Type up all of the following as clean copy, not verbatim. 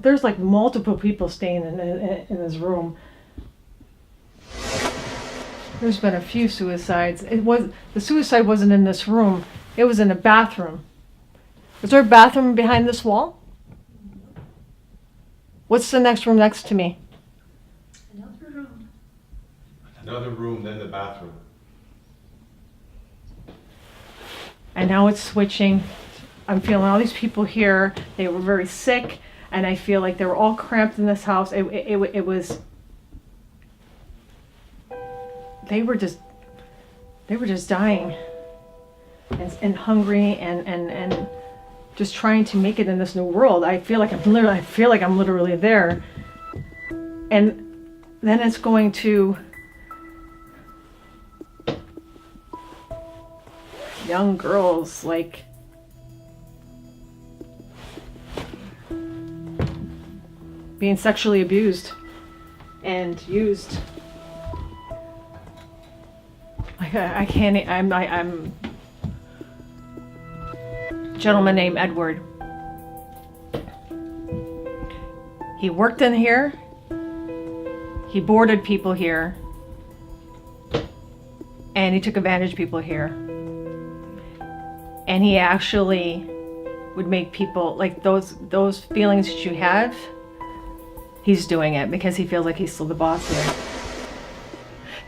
there's like multiple people staying in this room. There's been a few suicides. The suicide wasn't in this room. It was in a bathroom. Is there a bathroom behind this wall? What's the next room next to me? Another room. Another room, then the bathroom. And now it's switching. I'm feeling all these people here. They were very sick, and I feel like they were all cramped in this house. It was. They were just dying, and hungry, and just trying to make it in this new world. I feel like I'm literally there. And then it's going to young girls, like being sexually abused and used. Like I'm gentleman named Edward. He worked in here. He boarded people here. And he took advantage of people here. And he actually would make people, like those feelings that you have, he's doing it because he feels like he's still the boss here.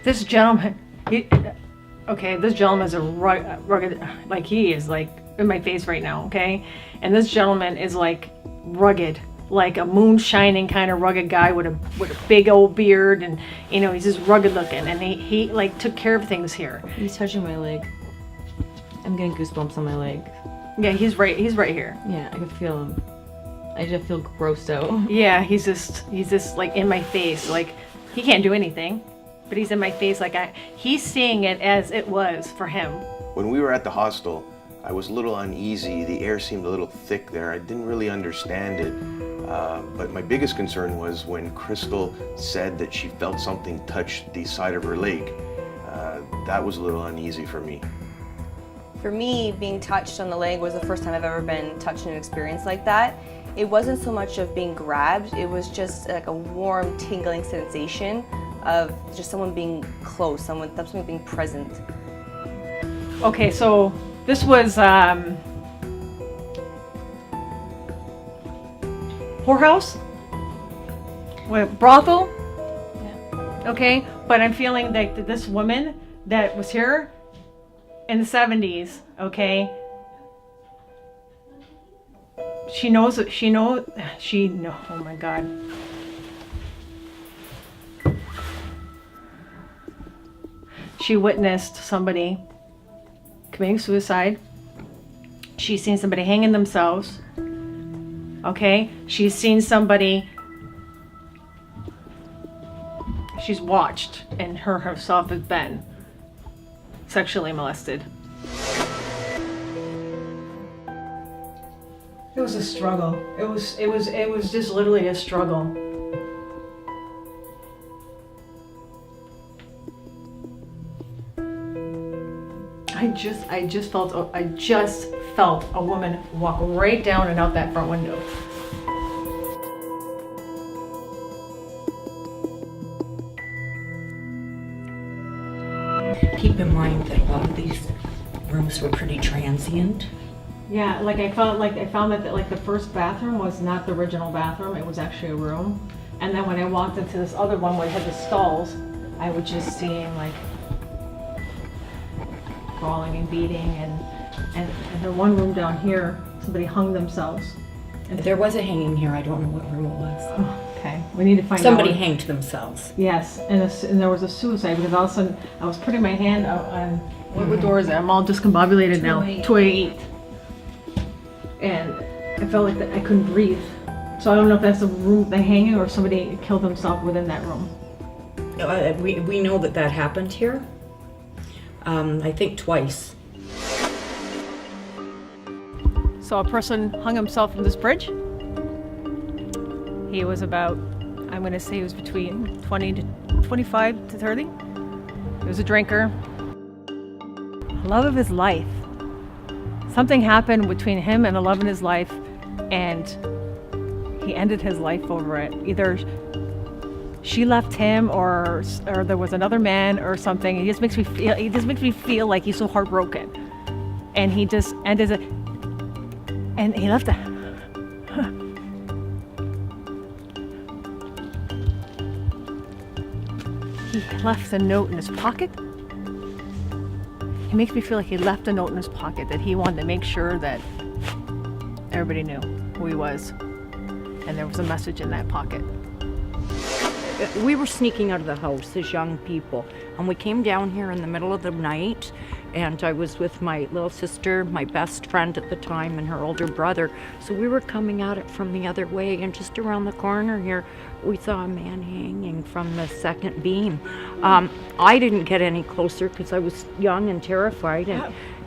This gentleman, this gentleman is a rugged, like he is like in my face right now, okay? And this gentleman is like rugged, like a moon shining kind of rugged guy with a big old beard, and you know, he's just rugged looking, and he like took care of things here. He's touching my leg. I'm getting goosebumps on my leg. Yeah, he's right here. Yeah, I can feel him. I just feel grossed out. Yeah, he's just like in my face, like he can't do anything, but he's in my face, like he's seeing it as it was for him. When we were at the hostel, I was a little uneasy. The air seemed a little thick there. I didn't really understand it. But my biggest concern was when Kristal said that she felt something touch the side of her leg. That was a little uneasy for me. For me, being touched on the leg was the first time I've ever been touched in an experience like that. It wasn't so much of being grabbed, it was just like a warm, tingling sensation of just someone being close, something being present. Okay, so this was whorehouse? What, brothel? Yeah. Okay, but I'm feeling like this woman that was here in the 70s, okay? She knows, oh my God. She witnessed somebody committing suicide. She's seen somebody hanging themselves, okay? She's seen somebody, she's watched, and herself has been sexually molested. It was a struggle. It was just literally a struggle. I just felt a woman walk right down and out that front window. Keep in mind that a lot of these rooms were pretty transient. Yeah, like I found that like the first bathroom was not the original bathroom, it was actually a room. And then when I walked into this other one where it had the stalls, I was just seeing like crawling and beating, and the one room down here, somebody hung themselves. And There was a hanging here, I don't know what room it was. oh, okay, we need to find Somebody out. hanged themselves. Yes, and there was a suicide because all of a sudden I was putting my hand out on what door is it? I'm all discombobulated now. 288. And I felt like that I couldn't breathe. So I don't know if that's the room they hanging or if somebody killed himself within that room. We know that happened here. I think twice. So a person hung himself from this bridge. He was about, I'm going to say he was between 25 to 30. He was a drinker. Love of his life. Something happened between him and the love in his life, and he ended his life over it. Either she left him or there was another man or something. He just makes me feel like he's so heartbroken. And he just ended it, and he left it. He left a note in his pocket. He makes me feel like he left a note in his pocket that he wanted to make sure that everybody knew who he was. And there was a message in that pocket. We were sneaking out of the house as young people, and we came down here in the middle of the night, and I was with my little sister, my best friend at the time, and her older brother. So we were coming at it from the other way, and just around the corner here, we saw a man hanging from the second beam. I didn't get any closer because I was young and terrified,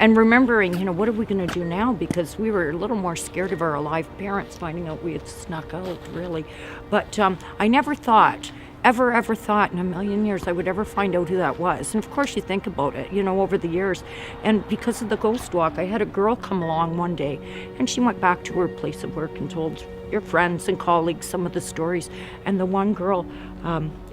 and remembering, what are we going to do now? Because we were a little more scared of our alive parents finding out we had snuck out, really. But I never thought, ever thought in a million years I would ever find out who that was. And of course you think about it, over the years. And because of the ghost walk, I had a girl come along one day, and she went back to her place of work and told your friends and colleagues some of the stories. And the one girl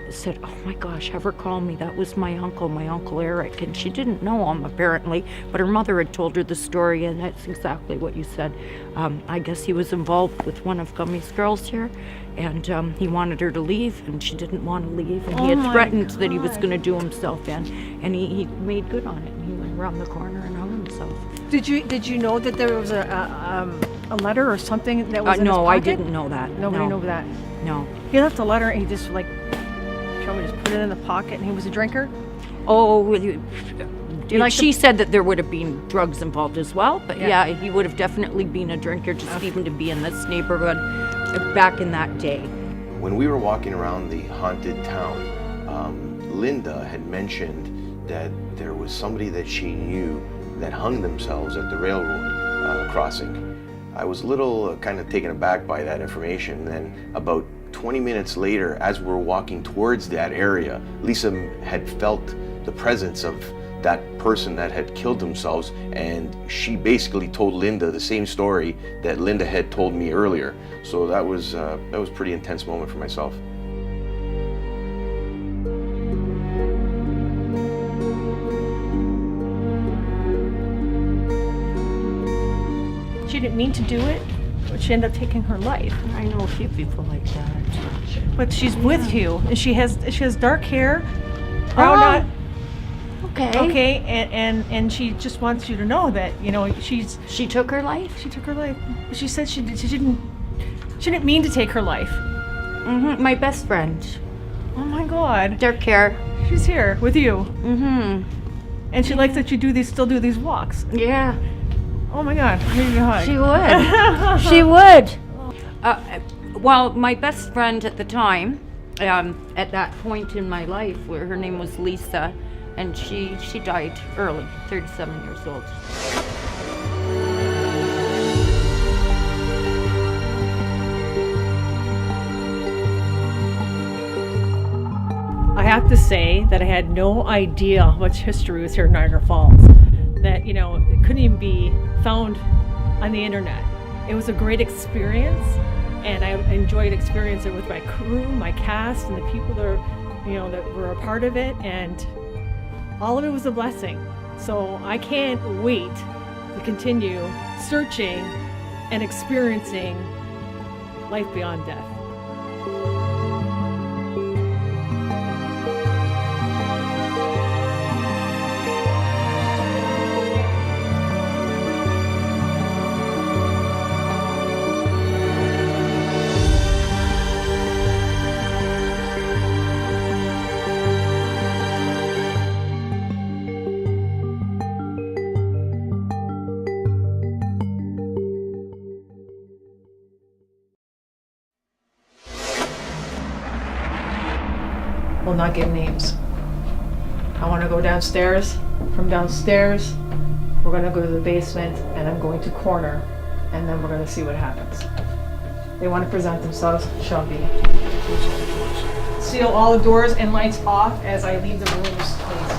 said, oh my gosh, have her call me. That was my uncle Eric. And she didn't know him apparently, but her mother had told her the story, and that's exactly what you said. I guess he was involved with one of Gummy's girls here, and he wanted her to leave, and she didn't want to leave, and he had threatened that he was going to do himself in, and he made good on it, and he went around the corner and hung himself. Did you know that there was a letter or something that was in his No, pocket? I didn't know that. Nobody knew that. No. He left a letter, and he just just put it in the pocket, and he was a drinker. Oh, she the- said that there would have been drugs involved as well, but yeah, he would have definitely been a drinker, just even to be in this neighborhood back in that day. When we were walking around the haunted town, Linda had mentioned that there was somebody that she knew that hung themselves at the railroad crossing. I was a little kind of taken aback by that information. Then about 20 minutes later, as we were walking towards that area, Lisa had felt the presence of that person that had killed themselves, and she basically told Linda the same story that Linda had told me earlier. So that was a pretty intense moment for myself. She didn't mean to do it, but she ended up taking her life. I know a few people like that. But she's with you, and she has dark hair, brown. Okay, and she just wants you to know that She took her life. she took her life. She said she didn't mean to take her life. Mm-hmm. My best friend. Oh my God, Dark hair. she's here with you, Mm-hmm. and she likes that you still do these walks. Yeah. Oh my God, maybe a hug. She would. She would. Well, my best friend at the time, at that point in my life, where her name was Lisa, and she died early, 37 years old. I have to say that I had no idea how much history was here in Niagara Falls. That, it couldn't even be found on the internet. It was a great experience, and I enjoyed experiencing it with my crew, my cast, and the people that were a part of it, and all of it was a blessing. So I can't wait to continue searching and experiencing life beyond death. Will not give names. I want to go downstairs. From downstairs, we're going to go to the basement, and I'm going to corner, and then we're going to see what happens. They want to present themselves. Shall be. Seal all the doors and lights off as I leave the rooms, please.